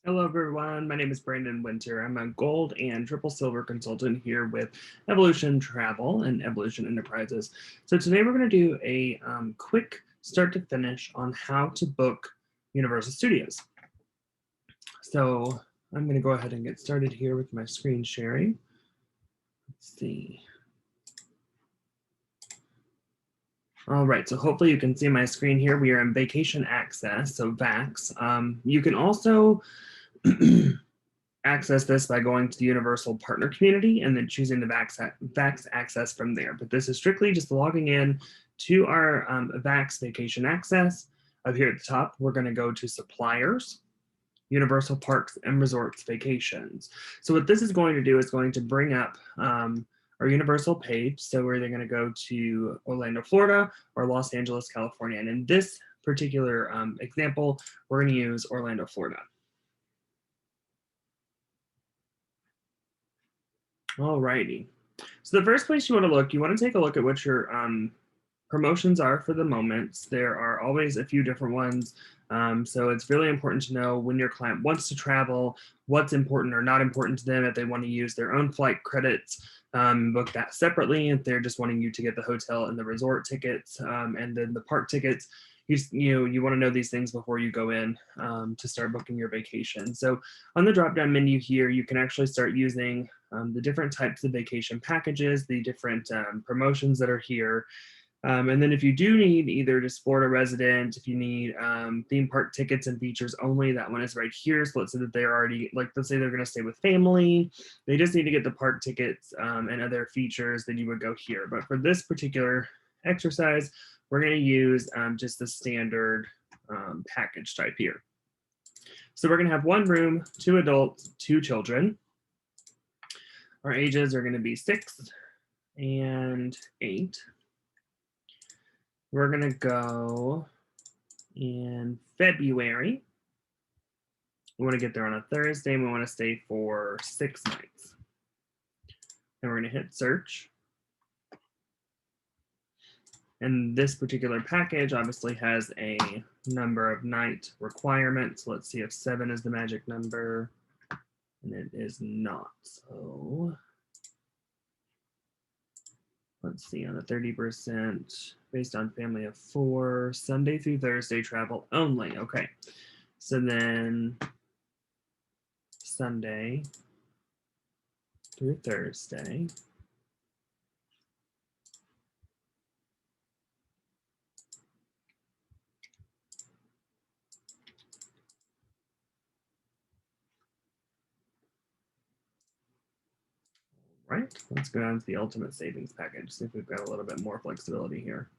Hello, everyone. My name is Brandon Winter. I'm a gold and triple silver consultant here with Evolution Travel and Evolution Enterprises. So today we're going to do a quick start to finish on how to book Universal Studios. So I'm going to go ahead and get started here with my screen sharing. Let's see. All right, so hopefully you can see my screen here. We are in Vacation Access, so VAX. You can also access this by going to the Universal Partner Community and then choosing the VAX access from there. But this is strictly just logging in to our VAX Vacation Access. Up here at the top, we're going to go to Suppliers, Universal Parks and Resorts Vacations. So what this is going to do is going to bring up our Universal page. So we're either going to go to Orlando, Florida or Los Angeles, California. And in this particular example, we're going to use Orlando, Florida. All righty. So the first place you want to take a look at what your promotions are for the moment. There are always a few different ones. So it's really important to know when your client wants to travel, what's important or not important to them. If they want to use their own flight credits, book that separately. If they're just wanting you to get the hotel and the resort tickets and then the park tickets, you want to know these things before you go in to start booking your vacation. So on the drop down menu here, you can actually start using the different types of vacation packages, the different promotions that are here. And then if you do need either just Florida resident, if you need theme park tickets and features only, that one is right here. So let's say that they're already, let's say they're going to stay with family. They just need to get the park tickets and other features, then you would go here. But for this particular exercise, we're going to use just the standard package type here. So we're going to have one room, 2 adults, 2 children. Our ages are going to be 6 and 8. We're going to go in February. We want to get there on a Thursday. And we want to stay for 6 nights. And we're going to hit search. And this particular package obviously has a number of night requirements. Let's see if 7 is the magic number. And it is not. So let's see, on the 30%, based on family of 4, Sunday through Thursday travel only. Okay, so then Sunday through Thursday. Right, let's go down to the ultimate savings package, see if we've got a little bit more flexibility here.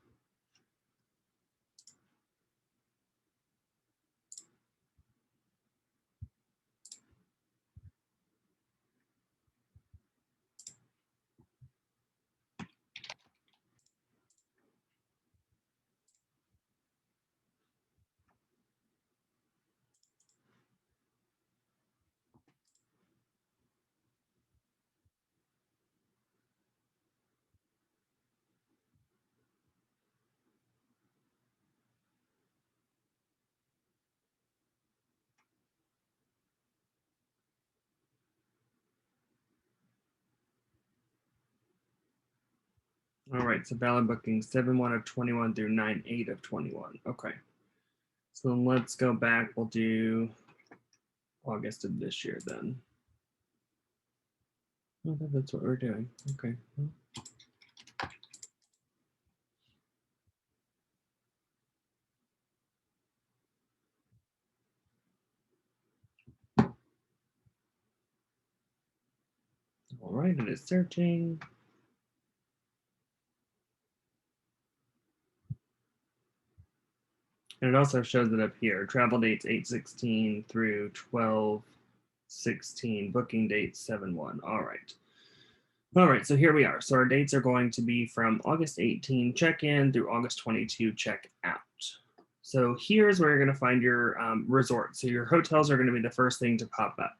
All right, so valid booking 7/1 of 21 through 9/8 of 21. Okay, so then let's go back. We'll do August of this year then. Oh, that's what we're doing. Okay. All right, it is searching. And it also shows it up here. Travel dates 8/16 through 12/16. Booking dates 7/1. All right. All right, so here we are. So our dates are going to be from August 18 check-in through August 22 check-out. So here's where you're going to find your resort. So your hotels are going to be the first thing to pop up.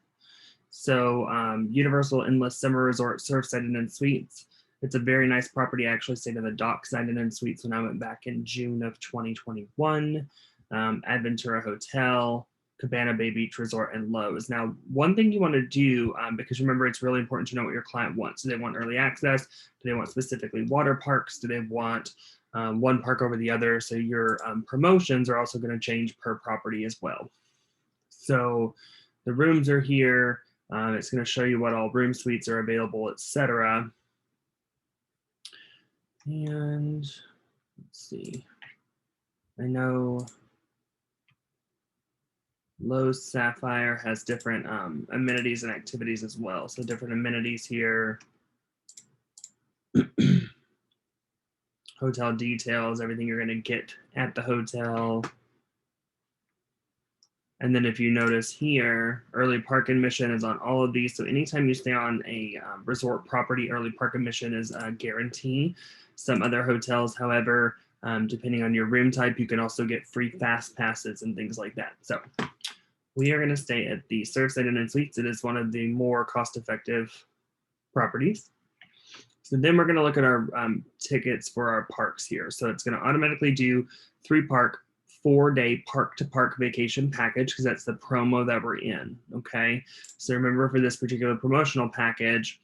So Universal Endless Summer Resort Surfside and Suites. It's a very nice property. I actually stayed in the Dockside and Suites when I went back in June of 2021. Adventura Hotel. Cabana Bay Beach Resort, and Lowe's. Now, one thing you want to do, because remember, it's really important to know what your client wants. Do they want early access? Do they want specifically water parks? Do they want one park over the other? So your promotions are also going to change per property as well. So the rooms are here. It's going to show you what all room suites are available, etc. And let's see. I know Lowe's Sapphire has different amenities and activities as well. So different amenities here. Hotel details, everything you're going to get at the hotel. And then if you notice here, early park admission is on all of these. So anytime you stay on a resort property, early park admission is a guarantee. Some other hotels, however, depending on your room type, you can also get free fast passes and things like that. So we are going to stay at the Surfside Inn and Suites. It is one of the more cost-effective properties. So then we're going to look at our tickets for our parks here. So it's going to automatically do 3-park, 4-day park-to-park vacation package because that's the promo that we're in, okay? So remember for this particular promotional package,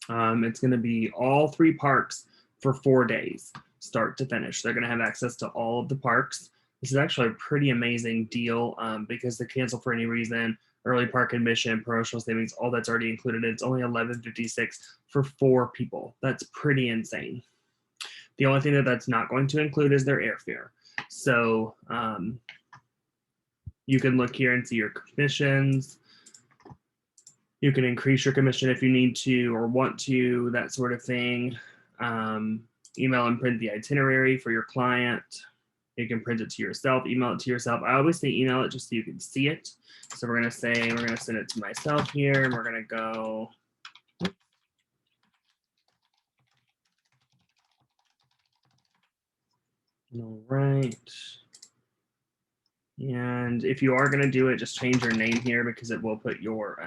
it's going to be all 3 parks for 4 days, start to finish. They're going to have access to all of the parks. This is actually a pretty amazing deal because to cancel for any reason, early park admission, promotional savings, all that's already included. It's only $11.56 for 4 people. That's pretty insane. The only thing that that's not going to include is their airfare. So you can look here and see your commissions. You can increase your commission if you need to or want to, that sort of thing. Email and print the itinerary for your client. You can print it to yourself, email it to yourself. I always say email it just so you can see it. So we're going to say, we're going to send it to myself here, and we're going to go. All right. And if you are going to do it, just change your name here because it will put your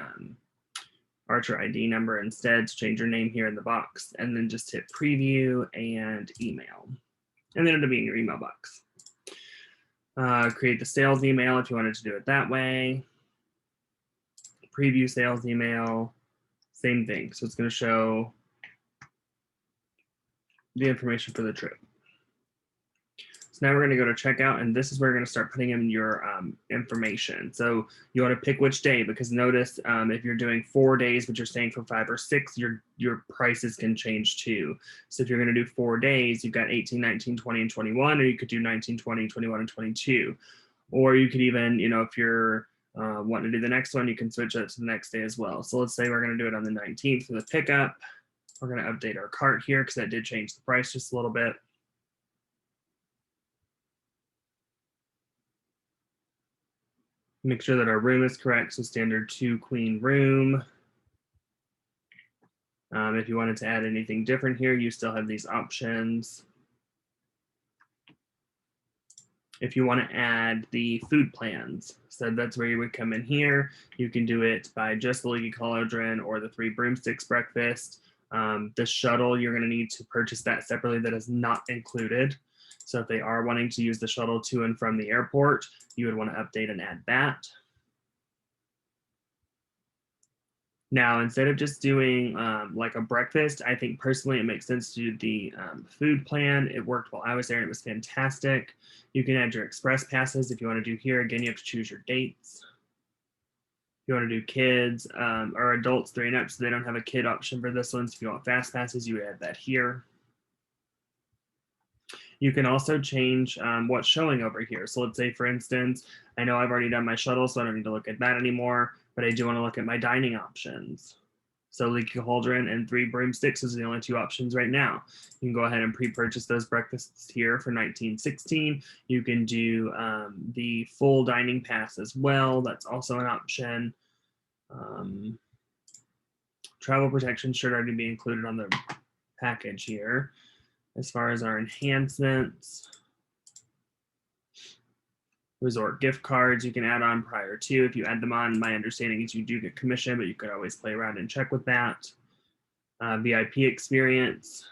Archer ID number instead. Change your name here in the box and then just hit preview and email. And then it'll be in your email box. Create the sales email if you wanted to do it that way. Preview sales email, same thing. So it's going to show the information for the trip. So now we're going to go to checkout, and this is where you're going to start putting in your information. So you want to pick which day, because notice if you're doing 4 days, but you're staying for 5 or 6, your prices can change too. So if you're going to do 4 days, you've got 18, 19, 20, and 21, or you could do 19, 20, 21, and 22. Or you could even, if you're wanting to do the next one, you can switch it to the next day as well. So let's say we're going to do it on the 19th for the pickup. We're going to update our cart here because that did change the price just a little bit. Make sure that our room is correct. So standard 2-queen room. If you wanted to add anything different here, you still have these options. If you want to add the food plans, so that's where you would come in here. You can do it by just the Leaky Cauldron or the 3 broomsticks breakfast. The shuttle, you're going to need to purchase that separately. That is not included. So if they are wanting to use the shuttle to and from the airport, you would want to update and add that. Now, instead of just doing like a breakfast, I think personally it makes sense to do the food plan. It worked while I was there and it was fantastic. You can add your express passes if you want to do here. Again, you have to choose your dates. If you want to do kids or adults 3 and up, so they don't have a kid option for this one. So if you want fast passes, you would add that here. You can also change what's showing over here. So let's say, for instance, I know I've already done my shuttle, so I don't need to look at that anymore, but I do want to look at my dining options. So Leaky Cauldron and 3 broomsticks is the only 2 options right now. You can go ahead and pre-purchase those breakfasts here for $19.16. You can do the full dining pass as well. That's also an option. Travel protection should already be included on the package here. As far as our enhancements, resort gift cards you can add on prior to. If you add them on, my understanding is you do get commission, but you could always play around and check with that. VIP experience,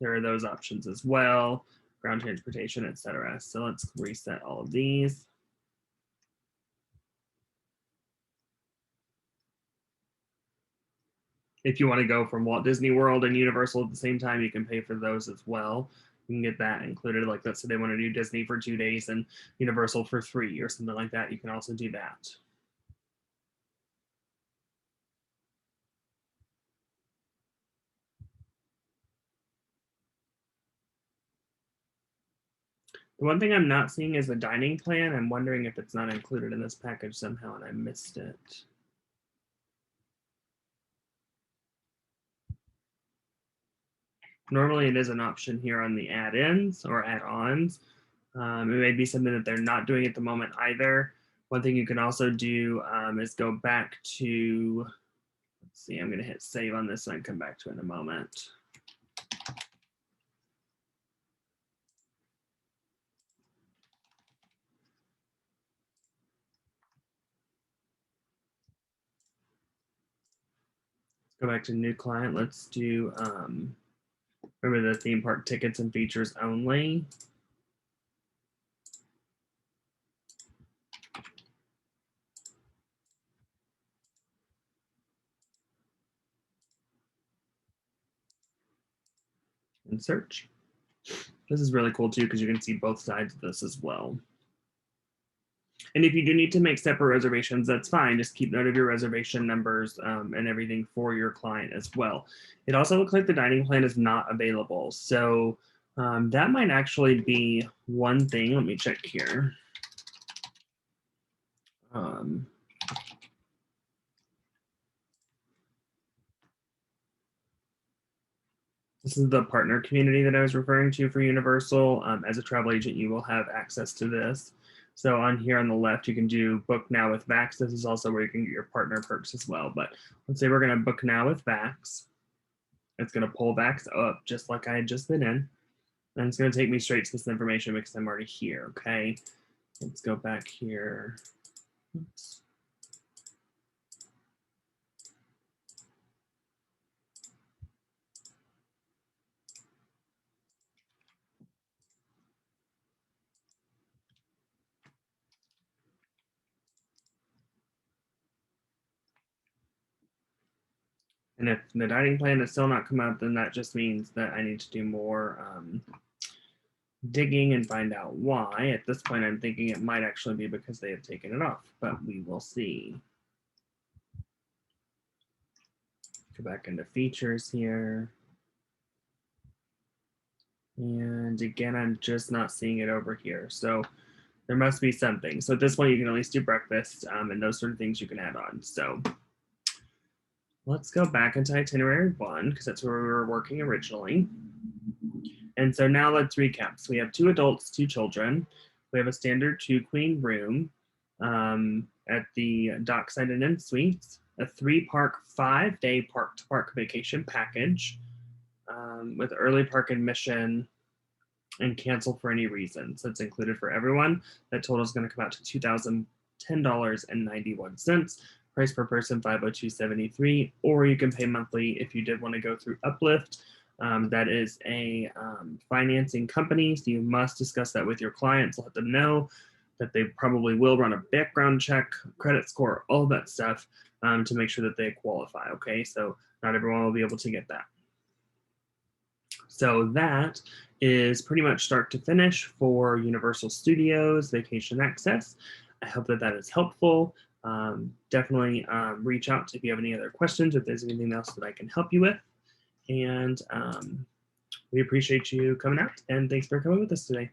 there are those options as well. Ground transportation, etc. So let's reset all of these. If you want to go from Walt Disney World and Universal at the same time, you can pay for those as well. You can get that included. Like let's say they want to do Disney for 2 days and Universal for 3 or something like that. You can also do that. The one thing I'm not seeing is the dining plan. I'm wondering if it's not included in this package somehow and I missed it. Normally it is an option here on the add-ins or add-ons. It may be something that they're not doing at the moment either. One thing you can also do is go back to, let's see, I'm going to hit save on this and come back to it in a moment. Let's go back to new client. Let's do, remember the theme park tickets and features only. And search. This is really cool too because you can see both sides of this as well. And if you do need to make separate reservations, that's fine. Just keep note of your reservation numbers and everything for your client as well. It also looks like the dining plan is not available. So that might actually be one thing. Let me check here. This is the partner community that I was referring to for Universal. As a travel agent, you will have access to this. So on here on the left, you can do book now with VAX. This is also where you can get your partner perks as well. But let's say we're going to book now with VAX. It's going to pull VAX up just like I had just been in. And it's going to take me straight to this information because I'm already here. Okay. Let's go back here. Oops. And if the dining plan has still not come up, then that just means that I need to do more digging and find out why. At this point, I'm thinking it might actually be because they have taken it off, but we will see. Go back into features here. And again, I'm just not seeing it over here. So there must be something. So at this point, you can at least do breakfast and those sort of things you can add on. So let's go back into itinerary 1 because that's where we were working originally. And so now let's recap. So we have 2 adults, 2 children. We have a standard 2-queen room at the Dockside Inn and Suites, a 3-park, 5-day park-to-park vacation package with early park admission and cancel for any reason. So it's included for everyone. That total is going to come out to $2,010.91. Price per person $502.73, or you can pay monthly if you did want to go through Uplift. That is a financing company, so you must discuss that with your clients. Let them know that they probably will run a background check, credit score, all of that stuff to make sure that they qualify. Okay, so not everyone will be able to get that. So that is pretty much start to finish for Universal Studios Vacation Access. I hope that that is helpful. Definitely reach out if you have any other questions, if there's anything else that I can help you with. And we appreciate you coming out, and thanks for coming with us today.